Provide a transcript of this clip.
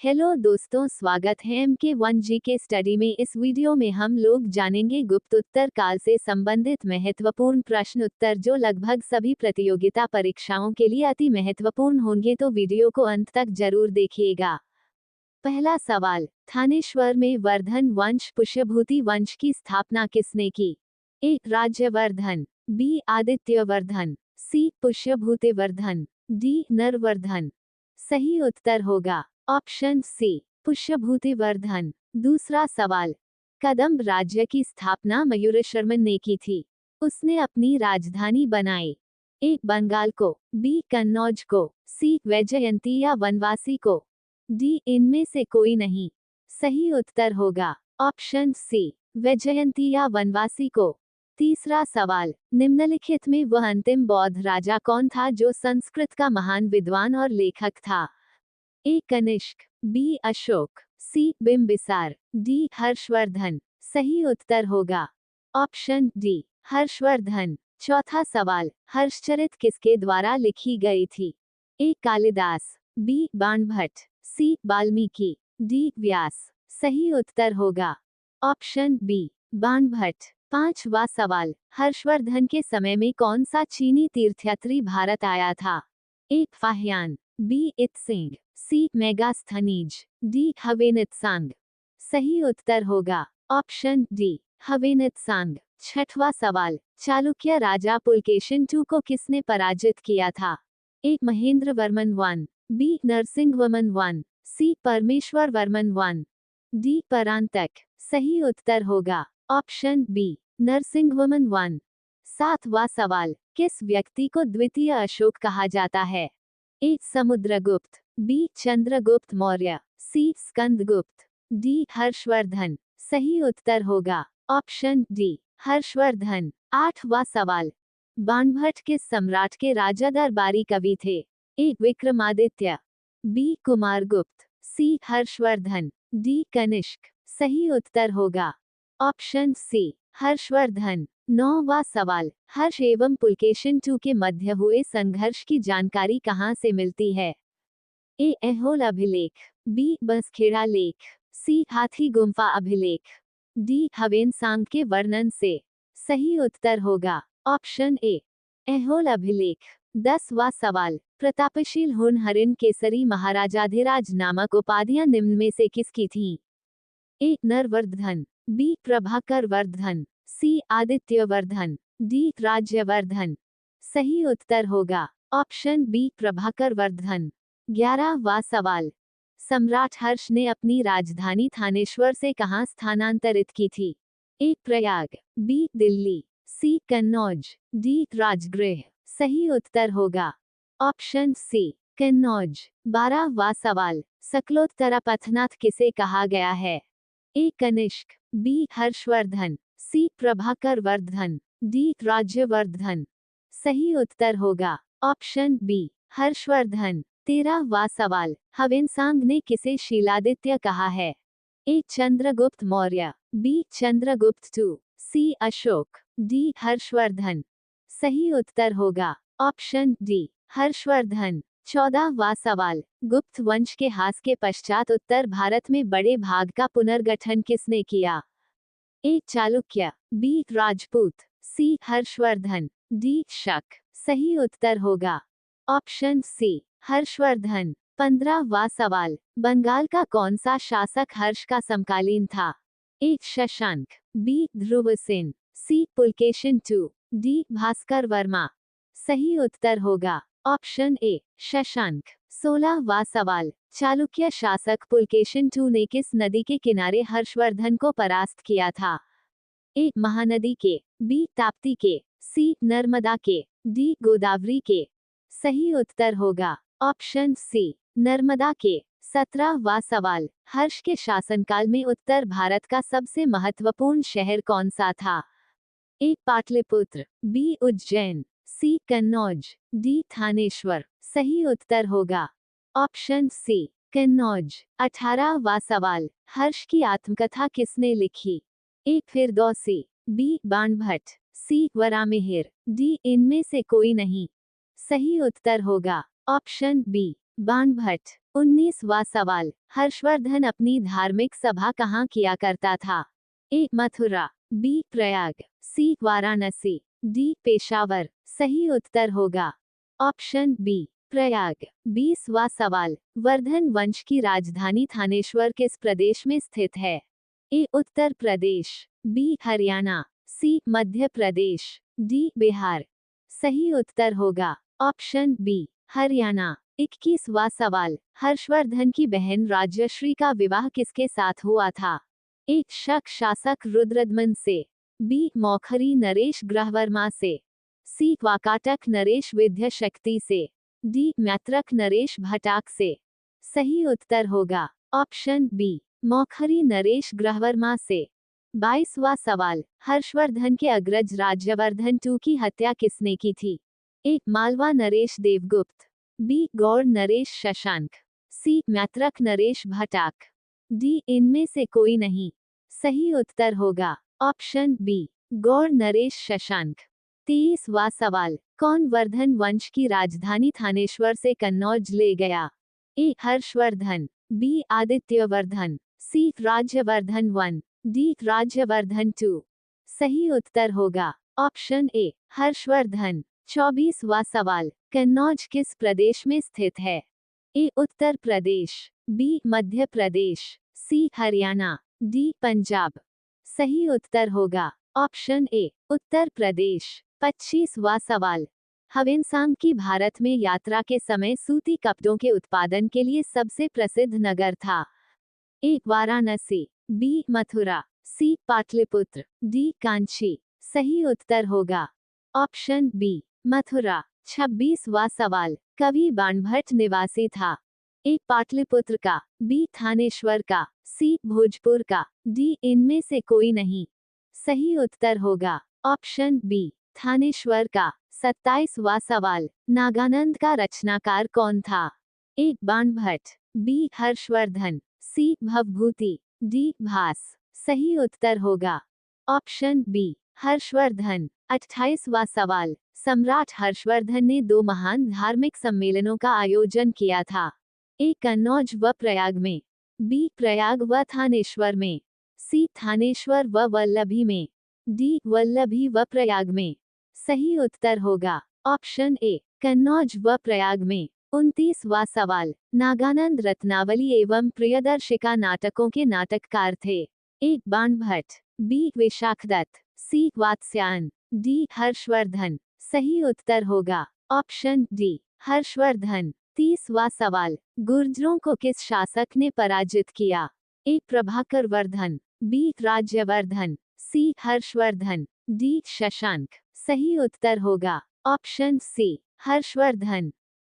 Hello दोस्तों, स्वागत है MK1 के स्टडी में। इस वीडियो में हम लोग जानेंगे गुप्त उत्तर काल से संबंधित महत्वपूर्ण प्रश्न उत्तर जो लगभग सभी प्रतियोगिता परीक्षाओं के लिए अति महत्वपूर्ण होंगे, तो वीडियो को अंत तक जरूर देखिएगा। पहला सवाल, थानेश्वर में वर्धन वंश पुष्यभूति वंश की स्थापना किसने की? ए. राज्यवर्धन, बी. आदित्यवर्धन, सी. पुष्यभूतिवर्धन, डी. नरवर्धन। सही उत्तर होगा ऑप्शन सी, पुष्यभूतिवर्धन। दूसरा सवाल, कदंब राज्य की स्थापना मयूरशर्मन ने की थी। उसने अपनी राजधानी बनाई। ए. बंगाल को, बी. कन्नौज को, सी. वैजयंती या वनवासी को, डी. इनमें से कोई नहीं। सही उत्तर होगा ऑप्शन सी, वैजयंती या वनवासी को। तीसरा सवाल, निम्नलिखित में वह अंतिम बौद्ध राजा कौन था जो संस्कृत का महान विद्वान और लेखक था? ए. कनिष्क, बी. अशोक, सी. बिंबिसार, डी. हर्षवर्धन। सही उत्तर होगा ऑप्शन डी, हर्षवर्धन। चौथा सवाल, हर्षचरित किसके द्वारा लिखी गई थी? ए. कालिदास, बी. बाणभट्ट, सी. वाल्मीकि, डी. व्यास। सही उत्तर होगा ऑप्शन बी, बाणभट्ट। पांचवा सवाल, हर्षवर्धन के समय में कौन सा चीनी तीर्थयात्री भारत आया था? ए. फाहियान, बी. इत्सिंग, सी. मेगास्थनीज, डी. हवेनित्सांग। सही उत्तर होगा ऑप्शन डी, हवेनित्सांग। छठवां सवाल, चालुक्य राजा पुलकेशिन II को किसने पराजित किया था? A. Mahendravarman I, B. Narasimhavarman I, C. Parameshvaravarman I, D. Parantaka. सही उत्तर होगा ऑप्शन बी, नरसिंहवर्मन I। सातवां सवाल, किस व्यक्ति को द्वितीय अशोक कहा जाता है? ए. समुद्रगुप्त, बी. चंद्रगुप्त मौर्य, सी. स्कंदगुप्त, डी. हर्षवर्धन। सही उत्तर होगा ऑप्शन डी, हर्षवर्धन। आठवां सवाल, बाणभट्ट किस सम्राट के राजा दरबारी कवि थे? ए. विक्रमादित्य, बी. कुमारगुप्त, सी. हर्षवर्धन, डी. कनिष्क। सही उत्तर होगा ऑप्शन सी, हर्षवर्धन। नौवां सवाल, हर्ष एवं पुलकेशिन II के मध्य हुए संघर्ष की जानकारी कहाँ से मिलती है? ए. ऐहोल अभिलेख, बी. बंसखेड़ा लेख, सी. हाथी गुम्फा अभिलेख, डी. हवेनसांग के वर्णन से। सही उत्तर होगा ऑप्शन ए, ऐहोल अभिलेख। 10वां सवाल, प्रतापशील होनहरिन केसरी महाराजाधिराज नामक उपाधियां निम्न में से किसकी थीं? ए. नरवर्धन, बी. प्रभाकर वर्धन, सी. आदित्यवर्धन, डी. राज्यवर्धन। सही उत्तर होगा ऑप्शन बी, प्रभाकर वर्धन। 11वां सवाल, सम्राट हर्ष ने अपनी राजधानी थानेश्वर से कहां स्थानांतरित की थी? ए. प्रयाग, बी. दिल्ली, सी. कन्नौज, डी. राजगृह। सही उत्तर होगा ऑप्शन सी, कन्नौज। 12वां सवाल, सकलोत्तरा पथनाथ किसे कहा गया है? ए. कनिष्क, बी. हर्षवर्धन, सी. प्रभाकर वर्धन, डी. राज्यवर्धन। सही उत्तर होगा ऑप्शन बी, हर्षवर्धन। 13वां सवाल, हवेनसांग ने किसे शीलादित्य कहा है? ए. चंद्रगुप्त मौर्य, बी. चंद्रगुप्त II, सी. अशोक, डी. हर्षवर्धन। सही उत्तर होगा ऑप्शन डी, हर्षवर्धन। 14वां सवाल, गुप्त वंश के ह्रास के पश्चात उत्तर भारत में बड़े भाग का पुनर्गठन किसने किया? ए. चालुक्य, बी. राजपूत, सी. हर्षवर्धन, डी. शक। सही उत्तर होगा ऑप्शन सी, हर्षवर्धन। 15वां सवाल, बंगाल का कौन सा शासक हर्ष का समकालीन था? A. Shashanka, B. Dhruvasena, C. Pulakeshin II, D. Bhaskar Varma. सही उत्तर होगा ऑप्शन ए, शशांक। 16वां सवाल, चालुक्य शासक पुलकेशिन II ने किस नदी के किनारे हर्षवर्धन को परास्त किया था? ए. महानदी के, बी. ताप्ती के, सी. नर्मदा के, डी. गोदावरी के। सही उत्तर होगा ऑप्शन सी, नर्मदा के। 17वां सवाल, हर्ष के शासनकाल में उत्तर भारत का सबसे महत्वपूर्ण शहर कौन सा था? ए. पाटलिपुत्र, बी. उज्जैन, सी. कन्नौज, डी. थानेश्वर। सही उत्तर होगा ऑप्शन सी, कन्नौज। 18वां सवाल, हर्ष की आत्मकथा किसने लिखी? ए. फिरदौसी, बी. बाणभट्ट, सी. वरामिहिर, डी. इनमें से कोई नहीं। सही उत्तर होगा ऑप्शन बी, बाणभट्ट। 19वां सवाल, हर्षवर्धन अपनी धार्मिक सभा कहाँ किया करता था? ए. मथुरा, बी. प्रयाग, सी. वाराणसी, डी. पेशावर। सही उत्तर होगा ऑप्शन बी, प्रयाग। 20वां सवाल, वर्धन वंश की राजधानी थानेश्वर किस प्रदेश में स्थित है? ए. उत्तर प्रदेश, बी. हरियाणा, सी. मध्य प्रदेश, डी. बिहार। सही उत्तर होगा ऑप्शन बी, हरियाणा। 21वां सवाल, हर्षवर्धन की बहन राजश्री का विवाह किसके साथ हुआ था? ए. शक शासक रुद्रदमन से, बी. मौखरी नरेश ग्रहवर्मा से, सी. वाकाटक नरेश विद्या शक्ति से, डी. मैत्रक नरेश भटाक से। सही उत्तर होगा ऑप्शन बी, मौखरी नरेश ग्रहवर्मा से। 22वां सवाल, हर्षवर्धन के अग्रज राज्यवर्धन II की हत्या किसने की थी? ए. मालवा नरेश देवगुप्त, बी. गौड़ नरेश शशांक, सी. मैत्रक नरेश भटाक, डी. इनमें से कोई नहीं। सही उत्तर होगा ऑप्शन बी, गौड़ नरेश शशांक। 23वां सवाल, कौन वर्धन वंश की राजधानी थानेश्वर से कन्नौज ले गया? A. Harshavardhan, B. Adityavardhan, C. Rajyavardhan I, D. Rajyavardhan II। सही उत्तर होगा ऑप्शन ए, हर्षवर्धन। 24वां सवाल, कन्नौज किस प्रदेश में स्थित है? ए. उत्तर प्रदेश, बी. मध्य प्रदेश, सी. हरियाणा, डी. पंजाब। सही उत्तर होगा ऑप्शन ए, उत्तर प्रदेश। 25वां सवाल, हवेनसांग की भारत में यात्रा के समय सूती कपड़ों के उत्पादन के लिए सबसे प्रसिद्ध नगर था? ए. वाराणसी, बी. मथुरा, सी. पाटलिपुत्र, डी. कांची। सही उत्तर होगा ऑप्शन बी, मथुरा। 26वां सवाल, कवि बाणभट्ट निवासी था? ए. पाटलिपुत्र का, बी. थानेश्वर का, सी. भोजपुर का, डी. इनमें से कोई नहीं। सही उत्तर होगा ऑप्शन बी, थानेश्वर का। 27वां सवाल, नागानंद का रचनाकार कौन था? ए. बाणभट्ट, बी. हर्षवर्धन, सी. भवभूति, डी. भास। सही उत्तर होगा ऑप्शन बी, हर्षवर्धन। 28वां सवाल, सम्राट हर्षवर्धन ने 2 महान धार्मिक सम्मेलनों का आयोजन किया था? ए. कन्नौज व प्रयाग में, बी. प्रयाग व थानेश्वर में, सी. थानेश्वर व वल्लभी में, डी. वल्लभी व प्रयाग में। सही उत्तर होगा ऑप्शन ए, कन्नौज व प्रयाग में। 29वां सवाल, नागानंद रत्नावली एवं प्रियदर्शिका नाटकों के नाटककार थे? ए. बाणभट्ट, बी. विशाखदत्त, सी. वात्स्यायन, डी. हर्षवर्धन। सही उत्तर होगा ऑप्शन डी, हर्षवर्धन। 30वां सवाल, गुर्जरों को किस शासक ने पराजित किया? ए. प्रभाकर वर्धन, बी. राज्यवर्धन, सी. हर्षवर्धन, डी. शशांक। सही उत्तर होगा ऑप्शन सी, हर्षवर्धन।